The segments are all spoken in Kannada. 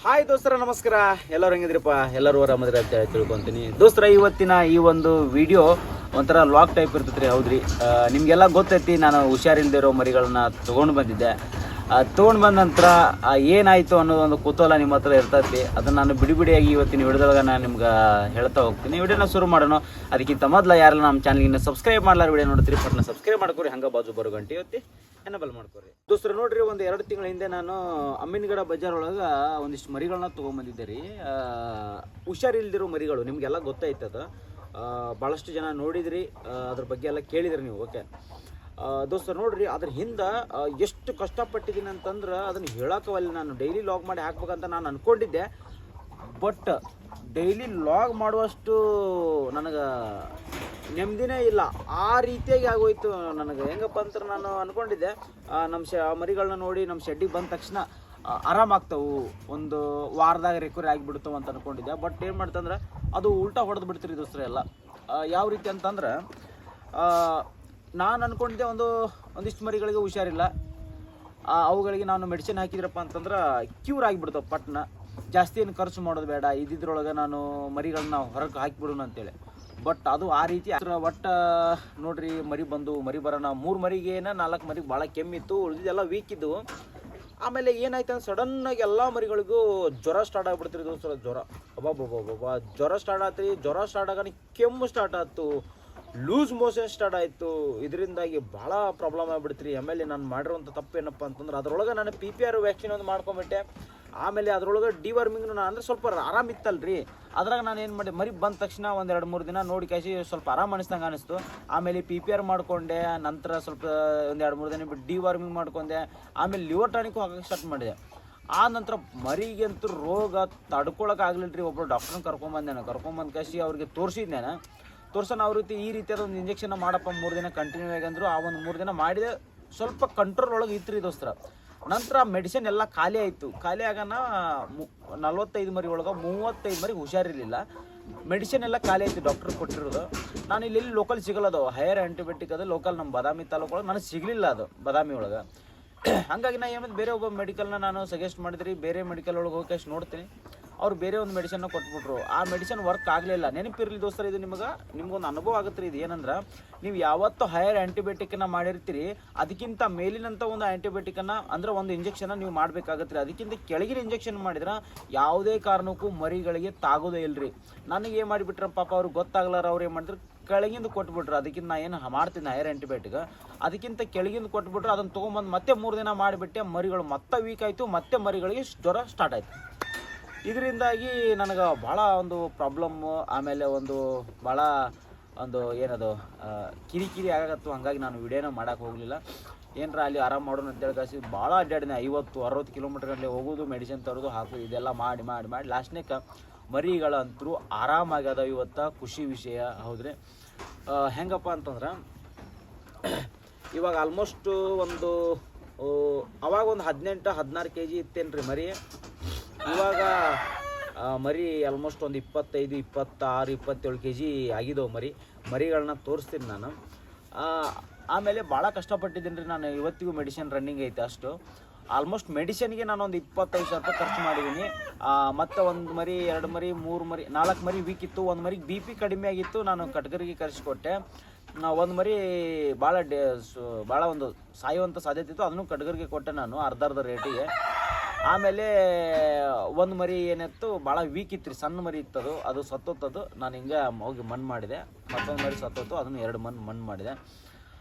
ಹಾಯ್ ದೋಸ್ತರ, ನಮಸ್ಕಾರ. ಎಲ್ಲರೂ ಹೆಂಗಿದ್ರಪ್ಪ? ಎಲ್ಲರೂ ಆರಾಮದ್ರಿ ಅಂತ ಹೇಳಿ ತಿಳ್ಕೊತೀನಿ. ದೋಸ್ತರ, ಇವತ್ತಿನ ಈ ಒಂದು ವಿಡಿಯೋ ಒಂಥರ ಲಾಕ್ ಟೈಪ್ ಇರ್ತೈತ್ರಿ. ಹೌದ್ರಿ, ನಿಮಗೆಲ್ಲ ಗೊತ್ತೈತಿ, ನಾನು ಹುಷಾರಿಲ್ದಿರೋ ಮರಿಗಳನ್ನ ತೊಗೊಂಡು ಬಂದಿದ್ದೆ. ತೊಗೊಂಡು ಬಂದ ನಂತರ ಏನಾಯಿತು ಅನ್ನೋದು ಒಂದು ಕುತೂಹಲ ನಿಮ್ಮ ಹತ್ರ ಇರ್ತೈತಿ. ಅದನ್ನು ನಾನು ಬಿಡಿಯಾಗಿ ಇವತ್ತಿನ ವಿಡಿಯೋದಾಗ ನಾನು ನಿಮ್ಗೆ ಹೇಳ್ತಾ ಹೋಗ್ತೀನಿ. ವಿಡಿಯೋನ ಶುರು ಮಾಡೋಣ. ಅದಕ್ಕಿಂತ ಮೊದಲು ಯಾರೆಲ್ಲ ನಮ್ಮ ಚಾನಲ್ಗಿನ್ನ ಸಬ್ಸ್ಕ್ರೈಬ್ ಮಾಡಲಾರ ವಿಡಿಯೋ ನೋಡ್ತೀರಿ, ಪಟ್ನ ಸಬ್ಸ್ಕ್ರೈಬ್ ಮಾಡ್ಕೊರಿ. ಹಂಗೆ ಬಾಜು ಬರೋ ಗಂಟೆ ಇವತ್ತಿ ಎನಬಲ್ ಮಾಡ್ಕೊರಿ. ದೋಸ್ತರು ನೋಡ್ರಿ, ಒಂದು 2 ತಿಂಗಳ ಹಿಂದೆ ನಾನು ಅಮ್ಮಿನಗಡ ಬಜಾರ್ ಒಳಗೆ ಒಂದಿಷ್ಟು ಮರಿಗಳನ್ನ ತೊಗೊಂಬಂದಿದ್ದೆ ರೀ. ಹುಷಾರಿಲ್ದಿರೋ ಮರಿಗಳು, ನಿಮಗೆಲ್ಲ ಗೊತ್ತಾಯ್ತದ. ಭಾಳಷ್ಟು ಜನ ನೋಡಿದ್ರಿ, ಅದ್ರ ಬಗ್ಗೆ ಎಲ್ಲ ಕೇಳಿದ್ರಿ ನೀವು. ಓಕೆ ದೋಸ್ತರು ನೋಡ್ರಿ, ಅದ್ರ ಹಿಂದೆ ಎಷ್ಟು ಕಷ್ಟಪಟ್ಟಿದ್ದೀನಿ ಅಂತಂದ್ರೆ ಅದನ್ನು ಹೇಳೋಕ್ಕವಲ್ಲ. ನಾನು ಡೈಲಿ ಲಾಗ್ ಮಾಡಿ ಹಾಕ್ಬೇಕಂತ ನಾನು ಅಂದ್ಕೊಂಡಿದ್ದೆ. ಬಟ್ ಡೈಲಿ ಲಾಗ್ ಮಾಡುವಷ್ಟು ನನಗೆ ನೆಮ್ಮದಿನೇ ಇಲ್ಲ. ಆ ರೀತಿಯಾಗಿ ಆಗೋಯ್ತು ನನಗೆ. ಹೆಂಗಪ್ಪ ಅಂತ ನಾನು ಅಂದ್ಕೊಂಡಿದ್ದೆ, ನಮ್ಮ ಮರಿಗಳನ್ನ ನೋಡಿ ನಮ್ಮ ಶೆಡ್ಡಿಗೆ ಬಂದ ತಕ್ಷಣ ಆರಾಮಾಗ್ತಾವು, ಒಂದು ವಾರದಾಗ ರಿಕವರಿ ಆಗಿಬಿಡ್ತಾವೆ ಅಂತ ಅಂದ್ಕೊಂಡಿದ್ದೆ. ಬಟ್ ಏನು ಮಾಡ್ತಂದ್ರೆ ಅದು ಉಲ್ಟಾ ಹೊಡೆದು ಬಿಡ್ತೀರಿ ದೋಸ್ತರ ಎಲ್ಲ. ಯಾವ ರೀತಿ ಅಂತಂದ್ರೆ, ನಾನು ಅಂದ್ಕೊಂಡಿದ್ದೆ ಒಂದಿಷ್ಟು ಮರಿಗಳಿಗೆ ಹುಷಾರಿಲ್ಲ, ಅವುಗಳಿಗೆ ನಾನು ಮೆಡಿಸಿನ್ ಹಾಕಿದ್ರಪ್ಪ ಅಂತಂದ್ರೆ ಕ್ಯೂರ್ ಆಗಿಬಿಡ್ತಾವೆ ಪಟ್ನ. ಜಾಸ್ತಿ ಏನು ಖರ್ಚು ಮಾಡೋದು ಬೇಡ, ಇದ್ದಿದ್ರೊಳಗೆ ನಾನು ಮರಿಗಳನ್ನ ಹೊರಗೆ ಹಾಕಿಬಿಡೋಣ ಅಂತೇಳಿ. ಬಟ್ ಅದು ಆ ರೀತಿ ಒಟ್ಟು ನೋಡ್ರಿ, ಮರಿ ಬರೋಣ 3 ಮರಿಗೇನ 4 ಮರಿಗೆ ಭಾಳ ಕೆಮ್ಮಿತ್ತು, ಉಳಿದಿದ್ದೆಲ್ಲ ವೀಕ್ ಇದ್ದು. ಆಮೇಲೆ ಏನಾಯ್ತು ಅಂದ್ರೆ ಸಡನ್ನಾಗಿ ಎಲ್ಲ ಮರಿಗಳಿಗೂ ಜ್ವರ ಸ್ಟಾರ್ಟ್ ಆಗಿಬಿಡ್ತೀರಿ ದೋಸ್ತರ. ಜ್ವರ ಸ್ಟಾರ್ಟ್ ಆಯ್ತು. ಜ್ವರ ಸ್ಟಾರ್ಟ್ ಆಗೋಣ ಕೆಮ್ಮು ಸ್ಟಾರ್ಟ್ ಆಯ್ತು, ಲೂಸ್ ಮೋಷನ್ ಸ್ಟಾರ್ಟ್ ಆಯಿತು. ಇದರಿಂದಾಗಿ ಭಾಳ ಪ್ರಾಬ್ಲಮ್ ಆಗಿಬಿಡ್ತೀರಿ. ಆಮೇಲೆ ನಾನು ಮಾಡಿರೋಂಥ ತಪ್ಪೇನಪ್ಪ ಅಂತಂದ್ರೆ, ಅದರೊಳಗೆ ನಾನು PPR ವ್ಯಾಕ್ಸಿನ್ ಒಂದು ಮಾಡ್ಕೊಂಬಿಟ್ಟೆ. ಆಮೇಲೆ ಅದರೊಳಗೆ ಡಿವರ್ಮಿಂಗ್ನು ನಾನು ಅಂದರೆ ಸ್ವಲ್ಪ ಆರಾಮಿತ್ತಲ್ರಿ. ಅದ್ರಾಗ ನಾನು ಏನು ಮಾಡಿ, ಮರಿ ಬಂದ ತಕ್ಷಣ 1-2-3 ದಿನ ನೋಡಿ ಕಾಯಿಸಿ ಸ್ವಲ್ಪ ಆರಾಮ ಅನಿಸ್ದಂಗೆ ಅನಿಸ್ತು. ಆಮೇಲೆ PPR ಮಾಡಿಕೊಂಡೆ. ನಂತರ ಸ್ವಲ್ಪ 1-2-3 ದಿನ ಬಿಟ್ಟು ಡಿವರ್ಮಿಂಗ್ ಮಾಡ್ಕೊಂಡೆ. ಆಮೇಲೆ ಲಿವರ್ ಟಾನಿಕ್ ಹಾಕೋಕ್ಕೆ ಸ್ಟಾರ್ಟ್ ಮಾಡಿದೆ. ಆ ನಂತರ ಮರಿಗಂತೂ ರೋಗ ತಡ್ಕೊಳಕ್ಕಾಗಲಿಲ್ಲ ರೀ. ಒಬ್ಬರು ಡಾಕ್ಟ್ರನ್ನ ಕರ್ಕೊಂಬಂದು ಕಾಯಿಸಿ ಅವ್ರಿಗೆ ತೋರಿಸಿದ್ನೇನೆ. ತೋರ್ಸೋಣ ಅವ್ರ ಈ ರೀತಿಯಾದ ಒಂದು ಇಂಜೆಕ್ಷನ್ ಮಾಡಪ್ಪ 3 ದಿನ ಕಂಟಿನ್ಯೂ ಆಗಿ ಅಂದರು. ಆ ಒಂದು 3 ದಿನ ಮಾಡಿದೆ, ಸ್ವಲ್ಪ ಕಂಟ್ರೋಲ್ ಒಳಗೆ ಇತ್ತು ರೀ ದೋಸ್ತರ. ನಂತರ ಮೆಡಿಸಿನ್ ಎಲ್ಲ ಖಾಲಿ ಆಯಿತು. ಖಾಲಿ ಆಗೋಣ 45 ಮರಿ ಒಳಗೆ 35 ಮರಿಗೆ ಹುಷಾರಿರಲಿಲ್ಲ. ಮೆಡಿಸಿನ್ ಎಲ್ಲ ಖಾಲಿ ಆಯಿತು, ಡಾಕ್ಟ್ರ್ ಕೊಟ್ಟಿರೋದು. ನಾನು ಇಲ್ಲಿ ಲೋಕಲ್ ಸಿಗಲ್ಲದು, ಹೈಯರ್ ಆ್ಯಂಟಿಬಯೋಟಿಕ್ ಅದು ಲೋಕಲ್ ನಮ್ಮ ಬಾದಾಮಿ ತಾಲೂಕು ಒಳಗೆ ನನಗೆ ಸಿಗಲಿಲ್ಲ, ಅದು ಬಾದಾಮಿ ಒಳಗೆ. ಹಾಗಾಗಿ ನಾನು ಏನಾದ್ರು ಬೇರೆ ಒಬ್ಬ ಮೆಡಿಕಲ್ನ ನಾನು ಸಜೆಸ್ಟ್ ಮಾಡಿದ್ರಿ. ಬೇರೆ ಮೆಡಿಕಲ್ ಒಳಗೆ ಹೋಗಿ ಅಷ್ಟು ನೋಡ್ತೀನಿ, ಅವ್ರು ಬೇರೆ ಒಂದು ಮೆಡಿಸನ್ನ ಕೊಟ್ಬಿಟ್ರು. ಆ ಮೆಡಿಸನ್ ವರ್ಕ್ ಆಗಲಿಲ್ಲ. ನೆನಪಿರಲಿ ದೋಸ್ತರ, ಇದು ನಿಮ್ಗೊಂದು ಅನುಭವ ಆಗುತ್ತೆ ರೀ. ಇದು ಏನಂದ್ರೆ, ನೀವು ಯಾವತ್ತೂ ಹೈಯರ್ ಆ್ಯಂಟಿಬಯೋಟಿಕ್ಕನ್ನು ಮಾಡಿರ್ತೀರಿ, ಅದಕ್ಕಿಂತ ಮೇಲಿನಂಥ ಒಂದು ಆ್ಯಂಟಿಬಯೋಟಿಕ್ಕನ್ನು ಅಂದರೆ ಒಂದು ಇಂಜೆಕ್ಷನ್ನ ನೀವು ಮಾಡಬೇಕಾಗತ್ತೆ ರೀ. ಅದಕ್ಕಿಂತ ಕೆಳಗಿನ ಇಂಜೆಕ್ಷನ್ ಮಾಡಿದ್ರೆ ಯಾವುದೇ ಕಾರಣಕ್ಕೂ ಮರಿಗಳಿಗೆ ತಾಗೋದೇ ಇಲ್ಲರಿ. ನನಗೆ ಏನು ಮಾಡಿಬಿಟ್ರೆ ಪಾಪ ಅವ್ರಿಗೆ ಗೊತ್ತಾಗ್ಲಾರ, ಅವ್ರು ಏನು ಮಾಡಿದ್ರು ಕೆಳಗಿಂದ ಕೊಟ್ಬಿಟ್ರು. ಅದಕ್ಕಿಂತ ನಾ ಏನು ಮಾಡ್ತೀನಿ ಹೈಯರ್ ಆ್ಯಂಟಿಬಯೋಟಿಕ್, ಅದಕ್ಕಿಂತ ಕೆಳಗಿಂದ ಕೊಟ್ಬಿಟ್ರು. ಅದನ್ನು ತೊಗೊಂಬಂದು ಮತ್ತೆ 3 ದಿನ ಮಾಡಿಬಿಟ್ಟೆ. ಮರಿಗಳು ಮತ್ತೆ ವೀಕ್ ಆಯಿತು, ಮತ್ತೆ ಮರಿಗಳಿಗೆ ಜ್ವರ ಸ್ಟಾರ್ಟ್ ಆಯಿತು. ಇದರಿಂದಾಗಿ ನನಗೆ ಭಾಳ ಒಂದು ಪ್ರಾಬ್ಲಮ್ಮು, ಆಮೇಲೆ ಭಾಳ ಏನದು ಕಿರಿಕಿರಿ ಆಗತ್ತು. ಹಂಗಾಗಿ ನಾನು ವಿಡಿಯೋನ ಮಾಡೋಕ್ಕೆ ಹೋಗಲಿಲ್ಲ. ಏನರ ಅಲ್ಲಿ ಆರಾಮ ಮಾಡೋಣ ಅಂತೇಳಿ ಕಾಸಿ ಭಾಳ ಅಡ್ಡಾಡಿದೆ. 50-60 ಕಿಲೋಮೀಟರ್ ಗಂಟೆ ಹೋಗೋದು, ಮೆಡಿಸಿನ್ ತರೋದು, ಹಾಕೋದು, ಇದೆಲ್ಲ ಮಾಡಿ ಲಾಸ್ಟ್ನೇಕ ಮರಿಗಳಂತರೂ ಆರಾಮಾಗ್ಯದ. ಇವತ್ತು ಖುಷಿ ವಿಷಯ. ಹೌದ್ರಿ, ಹೆಂಗಪ್ಪ ಅಂತಂದ್ರೆ, ಇವಾಗ ಆಲ್ಮೋಸ್ಟು ಅವಾಗ ಒಂದು 18-16 kg ಇತ್ತೇನ್ರಿ ಮರಿ. ಇವಾಗ ಮರಿ ಆಲ್ಮೋಸ್ಟ್ ಒಂದು 25-26-27 kg ಆಗಿದ್ದವು ಮರಿಗಳನ್ನ ತೋರಿಸ್ತೀನಿ ನಾನು. ಆಮೇಲೆ ಭಾಳ ಕಷ್ಟಪಟ್ಟಿದ್ದೀನಿ ರೀ ನಾನು. ಇವತ್ತಿಗೂ ಮೆಡಿಸಿನ್ ರನ್ನಿಂಗ್ ಐತೆ. ಅಷ್ಟು ಆಲ್ಮೋಸ್ಟ್ ಮೆಡಿಸಿನ್ಗೆ ನಾನು ಒಂದು 25,000 ರೂಪಾಯಿ ಖರ್ಚು ಮಾಡಿದ್ದೀನಿ. ಮತ್ತು 1 ಮರಿ, 2 ಮರಿ, 3 ಮರಿ, 4 ಮರಿ ವೀಕ್ ಇತ್ತು. 1 ಮರಿಗೆ BP ಕಡಿಮೆ ಆಗಿತ್ತು, ನಾನು ಕಟ್ಗರಿಗೆ ಕರೆಸಿಕೊಟ್ಟೆ. 1 ಮರಿ ಭಾಳ ಒಂದು ಸಾಯುವಂಥ ಸಾಧ್ಯತೆ ಇತ್ತು, ಅದನ್ನು ಕಟ್ಗರಿಗೆ ಕೊಟ್ಟೆ ನಾನು ಅರ್ಧ ರೇಟಿಗೆ. ಆಮೇಲೆ 1 ಮರಿ ಏನಿತ್ತು ಭಾಳ ವೀಕ್ ಇತ್ತು ರೀ, ಸಣ್ಣ ಮರಿ ಇತ್ತದು, ಅದು ಸತ್ತೋತದು. ನಾನು ಹಿಂಗೆ ಹೋಗಿ ಮಣ್ಣು ಮಾಡಿದೆ. ಮತ್ತೊಂದು ಮರಿ ಸತ್ತೋತು, ಅದನ್ನು 2 ಮಣ್ಣು ಮಾಡಿದೆ.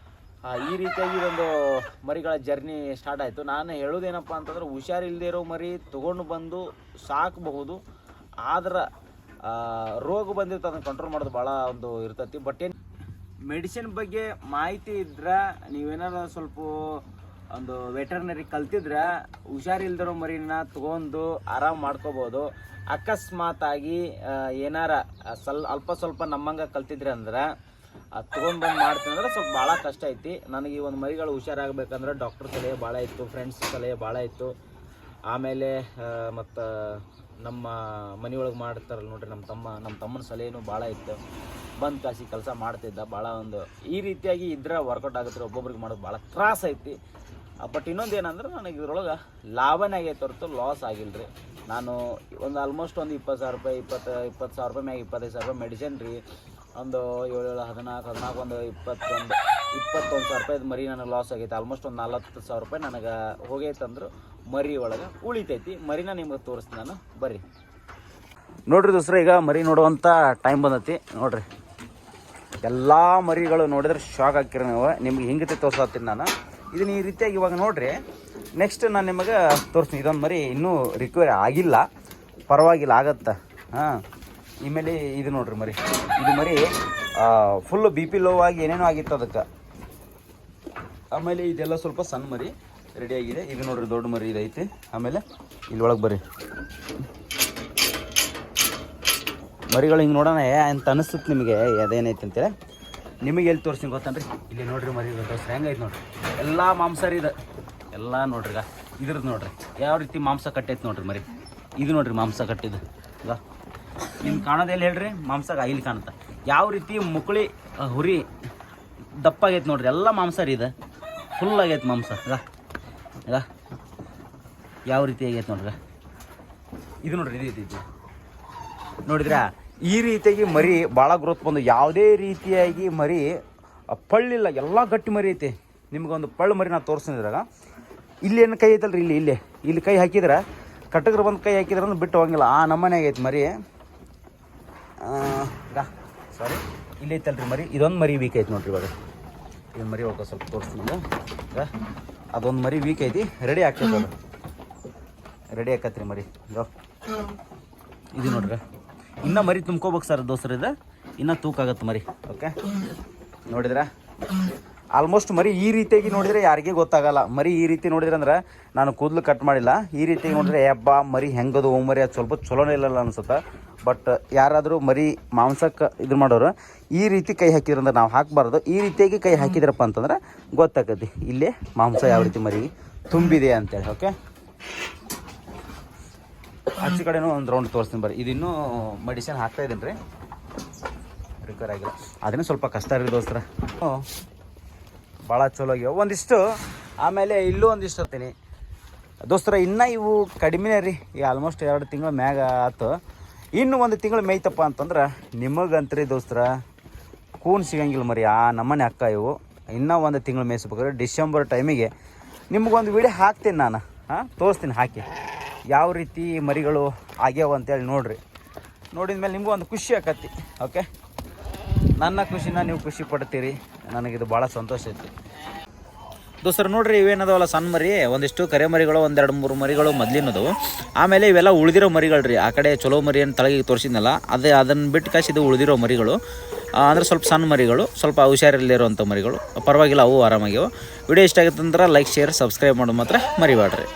ಈ ರೀತಿಯಾಗಿ ಒಂದು ಮರಿಗಳ ಜರ್ನಿ ಸ್ಟಾರ್ಟ್ ಆಯಿತು. ನಾನು ಹೇಳೋದೇನಪ್ಪ ಅಂತಂದ್ರೆ, ಹುಷಾರಿಲ್ಲದೆ ಇರೋ ಮರಿ ತೊಗೊಂಡು ಬಂದು ಸಾಕಬಹುದು, ಆದ್ರೆ ರೋಗ ಬಂದಿರುತ್ತೆ, ಅದನ್ನು ಕಂಟ್ರೋಲ್ ಮಾಡೋದು ಭಾಳ ಇರ್ತೈತಿ. ಬಟ್ ಏನು ಮೆಡಿಸಿನ್ ಬಗ್ಗೆ ಮಾಹಿತಿ ಇದ್ರೆ, ನೀವೇನಾರು ಸ್ವಲ್ಪ ವೆಟರ್ನರಿ ಕಲ್ತಿದ್ರೆ ಹುಷಾರಿಲ್ದಿರೋ ಮರಿನ ತೊಗೊಂಡು ಆರಾಮ್ ಮಾಡ್ಕೋಬೋದು. ಅಕಸ್ಮಾತಾಗಿ ಏನಾರ ಅಲ್ಪ ಸ್ವಲ್ಪ ನಮ್ಮಂಗೆ ಕಲ್ತಿದ್ರೆ ಅಂದ್ರೆ ತೊಗೊಂಡು ಬಂದು ಮಾಡ್ತೀನಿ ಅಂದ್ರೆ ಸ್ವಲ್ಪ ಭಾಳ ಕಷ್ಟ ಐತಿ. ನನಗೆ ಈ ಒಂದು ಮರಿಗಳು ಹುಷಾರಾಗಬೇಕಂದ್ರೆ ಡಾಕ್ಟರ್ ಸಲಹೆ ಭಾಳ ಇತ್ತು, ಫ್ರೆಂಡ್ಸ್ ಸಲಹೆ ಭಾಳ ಇತ್ತು. ಆಮೇಲೆ ಮತ್ತು ನಮ್ಮ ಮನೆಯೊಳಗೆ ಮಾಡ್ತಾರಲ್ಲ ನೋಡ್ರಿ, ನಮ್ಮ ತಮ್ಮನ ಸಲಹೆನೂ ಭಾಳ ಇತ್ತು. ಬಂದು ಕಾಸಿ ಕೆಲಸ ಮಾಡ್ತಿದ್ದ. ಭಾಳ ಈ ರೀತಿಯಾಗಿ ಇದ್ರೆ ವರ್ಕೌಟ್ ಆಗುತ್ತೆ. ಒಬ್ಬೊಬ್ರಿಗೆ ಮಾಡೋದು ಭಾಳ ತ್ರಾಸ ಐತಿ. ಬಟ್ ಇನ್ನೊಂದು ಏನಂದ್ರೆ, ನನಗೆ ಇದ್ರೊಳಗೆ ಲಾಭನೇ ಆಗೈತೆ ಹೊರತು ಲಾಸ್ ಆಗಿಲ್ಲ ರೀ. ನಾನು ಒಂದು ಆಲ್ಮೋಸ್ಟ್ ಒಂದು 20,000 ರೂಪಾಯಿ 20 ಸಾವಿರ ರೂಪಾಯಿ ಮ್ಯಾಗ 25,000 ರೂಪಾಯಿ ಮೆಡಿಸಿನ್ ರೀ, ಒಂದು 7 14 ಒಂದು 21 ಸಾವಿರ ರೂಪಾಯಿದು ಮರಿ ನನಗೆ ಲಾಸ್ ಆಗೈತೆ. ಆಲ್ಮೋಸ್ಟ್ ಒಂದು 40,000 ರೂಪಾಯಿ ನನಗೆ ಹೋಗೈತಂದ್ರೆ ಮರಿ ಒಳಗೆ ಉಳಿತೈತಿ. ಮರಿನ ನಿಮ್ಗೆ ತೋರಿಸ್ತೀನಿ ನಾನು, ಬರ್ರಿ ನೋಡ್ರಿ ದೋಸ್ರ. ಈಗ ಮರಿ ನೋಡುವಂಥ ಟೈಮ್ ಬಂದೈತಿ ನೋಡ್ರಿ. ಎಲ್ಲ ಮರಿಗಳು ನೋಡಿದ್ರೆ ಶಾಕ್ ಹಾಕಿರಿ ನೀವು. ನಿಮ್ಗೆ ಹಿಂಗತೆ ತೋರ್ಸತ್ತೀನಿ ನಾನು. ಇದನ್ನ ಈ ರೀತಿಯಾಗಿ ಇವಾಗ ನೋಡ್ರಿ. ನೆಕ್ಸ್ಟ್ ನಾನು ನಿಮಗೆ ತೋರಿಸ್ತೀನಿ. ಇದೊಂದು ಮರಿ ಇನ್ನೂ ರಿಕವರಿ ಆಗಿಲ್ಲ, ಪರವಾಗಿಲ್ಲ, ಆಗತ್ತೆ. ಹಾಂ, ಆಮೇಲೆ ಇದು ನೋಡ್ರಿ ಮರಿ. ಇದು ಮರಿ ಫುಲ್ಲು BP ಲೋ ಆಗಿ ಏನೇನೋ ಆಗಿತ್ತು ಅದಕ್ಕೆ. ಆಮೇಲೆ ಇದೆಲ್ಲ ಸ್ವಲ್ಪ ಸಣ್ಣ ಮರಿ ರೆಡಿಯಾಗಿದೆ. ಇದು ನೋಡ್ರಿ ದೊಡ್ಡ ಮರಿ ಇದೈತಿ. ಆಮೇಲೆ ಇಲ್ಲೊಳಗೆ ಬರ್ರಿ. ಮರಿಗಳು ಹಿಂಗೆ ನೋಡೋಣ ಅಂತ ಅನಿಸುತ್ತೆ ನಿಮಗೆ ಅದೇನೈತೆ ಅಂತೇಳಿ. ನಿಮಗೆ ಎಲ್ಲಿ ತೋರಿಸ್ತೀನಿ ಗೊತ್ತನ್ರಿ, ಇಲ್ಲಿ ನೋಡ್ರಿ ಮರಿ ತೋರಿಸ್ರಿ ಹೆಂಗೈತೆ ನೋಡ್ರಿ. ಎಲ್ಲ ಮಾಂಸರಿ ಇದೆ, ಎಲ್ಲ ನೋಡ್ರಿ. ಈಗ ಇದ್ರದ್ದು ನೋಡ್ರಿ ಯಾವ ರೀತಿ ಮಾಂಸ ಕಟ್ಟೈತೆ ನೋಡ್ರಿ ಮರಿ. ಇದು ನೋಡ್ರಿ ಮಾಂಸ ಕಟ್ಟಿದ್ದು. ಈಗ ನಿಮ್ಗೆ ಕಾಣೋದೆಲ್ಲ ಹೇಳ್ರಿ, ಮಾಂಸ ಇಲ್ಲಿ ಕಾಣುತ್ತೆ. ಯಾವ ರೀತಿ ಮುಕುಳಿ ಹುರಿ ದಪ್ಪಾಗೈತೆ ನೋಡ್ರಿ. ಎಲ್ಲ ಮಾಂಸರಿ ಇದೆ, ಫುಲ್ ಆಗೈತೆ ಮಾಂಸ. ಈಗ ಯಾವ ರೀತಿ ಆಗೈತೆ ನೋಡ್ರಿ. ಇದು ನೋಡ್ರಿ, ಇದು ನೋಡಿದ್ರಾ ಈ ರೀತಿಯಾಗಿ ಮರಿ ಭಾಳ ಗ್ರೋತ್ ಬಂದು ಯಾವುದೇ ರೀತಿಯಾಗಿ ಮರಿ ಪಳ್ಳಿಲ್ಲ, ಎಲ್ಲ ಗಟ್ಟಿ ಮರಿ ಐತಿ. ನಿಮ್ಗೊಂದು ಪಳ್ಳು ಮರಿ ನಾನು ತೋರಿಸ್ತಿದ್ರಾಗ ಇಲ್ಲೇನು ಕೈ ಐತಲ್ರಿ, ಇಲ್ಲಿ ಕೈ ಹಾಕಿದ್ರೆ ಕಟಕ್ರು ಬಂದು ಕೈ ಹಾಕಿದ್ರೆ ಅಂದ್ರೆ ಬಿಟ್ಟು ಹೋಗಿಲ್ಲ. ಆ ನಮ್ಮನೆ ಆಗೈತೆ ಮರಿ. ಸಾರಿ, ಇಲ್ಲಿ ಐತಲ್ರಿ ಮರಿ. ಇದೊಂದು ಮರಿ ವೀಕ್ ಐತಿ ನೋಡ್ರಿ. ಇವಾಗ ಇದೊಂದು ಮರಿ ಹೋಗ ಸ್ವಲ್ಪ ತೋರಿಸ್ತೀನಿ. ಈಗ ಅದೊಂದು ಮರಿ ವೀಕ್ ಐತಿ, ರೆಡಿ ಆಗ್ತೈತೆ. ಅದು ರೆಡಿ ಆಕತ್ರಿ ಮರಿ. ಇದು ನೋಡ್ರಿ, ಇನ್ನೂ ಮರಿ ತುಂಬ್ಕೋಬೇಕು ಸರ್ ದೋಸ್ತರ. ಇದು ಇನ್ನೂ ತೂಕ ಆಗತ್ತೆ ಮರಿ. ಓಕೆ, ನೋಡಿದ್ರೆ ಆಲ್ಮೋಸ್ಟ್ ಮರಿ ಈ ರೀತಿಯಾಗಿ ನೋಡಿದರೆ ಯಾರಿಗೂ ಗೊತ್ತಾಗಲ್ಲ. ಮರಿ ಈ ರೀತಿ ನೋಡಿದ್ರೆ ಅಂದ್ರೆ ನಾನು ಕೂದಲು ಕಟ್ ಮಾಡಿಲ್ಲ. ಈ ರೀತಿಯಾಗಿ ನೋಡಿದ್ರೆ ಹಬ್ಬ ಮರಿ ಹೆಂಗದು ಮರಿ ಅದು ಸ್ವಲ್ಪ ಚಲೋನೇ ಇಲ್ಲಲ್ಲ ಅನ್ಸುತ್ತೆ. ಬಟ್ ಯಾರಾದರೂ ಮರಿ ಮಾಂಸಕ್ಕೆ ಇದು ಮಾಡೋರು ಈ ರೀತಿ ಕೈ ಹಾಕಿದ್ರಂದ್ರೆ ನಾವು ಹಾಕಬಾರ್ದು. ಈ ರೀತಿಯಾಗಿ ಕೈ ಹಾಕಿದ್ರಪ್ಪ ಅಂತಂದ್ರೆ ಗೊತ್ತಾಗತ್ತೆ ಇಲ್ಲೇ ಮಾಂಸ ಯಾವ ರೀತಿ ಮರಿ ತುಂಬಿದೆ ಅಂತೇಳಿ. ಓಕೆ, ಆಚೆ ಕಡೆನೂ ಒಂದು ರೌಂಡ್ ತೋರಿಸ್ತೀನಿ ಬರ್ರಿ. ಇದಿನ್ನೂ ಮೆಡಿಸಿನ್ ಹಾಕ್ತಾಯಿದ್ದೀನಿ ರೀ, ರಿಕವರ್ ಆಗಿಲ್ಲ. ಅದನ್ನೇ ಸ್ವಲ್ಪ ಕಷ್ಟ ರೀ ದೋಸ್ತರ. ಭಾಳ ಚಲೋ ಆಗ್ಯಾವ ಒಂದಿಷ್ಟು. ಆಮೇಲೆ ಇಲ್ಲೂ ಒಂದಿಷ್ಟು ಹತ್ತೀನಿ ದೋಸ್ತರ. ಇನ್ನೂ ಇವು ಕಡಿಮೆನೇ ರೀ. ಈಗ ಆಲ್ಮೋಸ್ಟ್ 2 ತಿಂಗಳ ಮ್ಯಾಗ ಆಯ್ತು. ಇನ್ನೂ 1 ತಿಂಗಳು ಮೇಯ್ತಪ್ಪ ಅಂತಂದ್ರೆ ನಿಮಗಂತ್ರಿ ದೋಸ್ತರ ಕೂನ್ ಸಿಗಂಗಿಲ್ಲ ಮರಿ. ಆ ನಮ್ಮನೆ ಅಕ್ಕ ಇವು. ಇನ್ನೂ 1 ತಿಂಗಳು ಮೇಯಿಸ್ಬೇಕಾದ್ರೆ ಡಿಸೆಂಬರ್ ಟೈಮಿಗೆ ನಿಮಗೊಂದು ವಿಡಿಯೋ ಹಾಕ್ತೀನಿ ನಾನು. ತೋರಿಸ್ತೀನಿ ಹಾಕಿ ಯಾವ ರೀತಿ ಮರಿಗಳು ಆಗ್ಯಾವ ಅಂತೇಳಿ ನೋಡಿರಿ. ನೋಡಿದ ಮೇಲೆ ನಿಮಗೂ ಒಂದು ಖುಷಿ ಆಕತಿ. ಓಕೆ, ನನ್ನ ಖುಷಿನ ನೀವು ಖುಷಿ ಪಡ್ತೀರಿ. ನನಗಿದು ಭಾಳ ಸಂತೋಷ ಐತಿ ದೋಸ್ತರು. ನೋಡ್ರಿ ಇವೇನದವಲ್ಲ ಸಣ್ಣ ಮರಿ, ಒಂದಿಷ್ಟು ಕರೆ ಮರಿಗಳು, 1-2-3 ಮರಿಗಳು ಮೊದಲಿನದವು. ಆಮೇಲೆ ಇವೆಲ್ಲ ಉಳಿದಿರೋ ಮರಿಗಳು ರೀ. ಆ ಕಡೆ ಚಲೋ ಮರಿ ಏನು ತಳಗೆ ತೋರಿಸಿದ್ನಲ್ಲ ಅದನ್ನು ಬಿಟ್ಟು ಕಾಸಿದ್ದು ಉಳಿದಿರೋ ಮರಿಗಳು. ಅಂದರೆ ಸ್ವಲ್ಪ ಸಣ್ಣ ಮರಿಗಳು, ಸ್ವಲ್ಪ ಹುಷಾರಿಲ್ಲಿರುವಂಥ ಮರಿಗಳು. ಪರವಾಗಿಲ್ಲ, ಅವು ಆರಾಮಾಗ್ಯಾವ. ವಿಡಿಯೋ ಇಷ್ಟ ಆಗುತ್ತೆ ಅಂದ್ರೆ ಲೈಕ್, ಶೇರ್, ಸಬ್ಸ್ಕ್ರೈಬ್ ಮಾಡೋದು ಮಾತ್ರ ಮರಿಬೇಡ್ರಿ.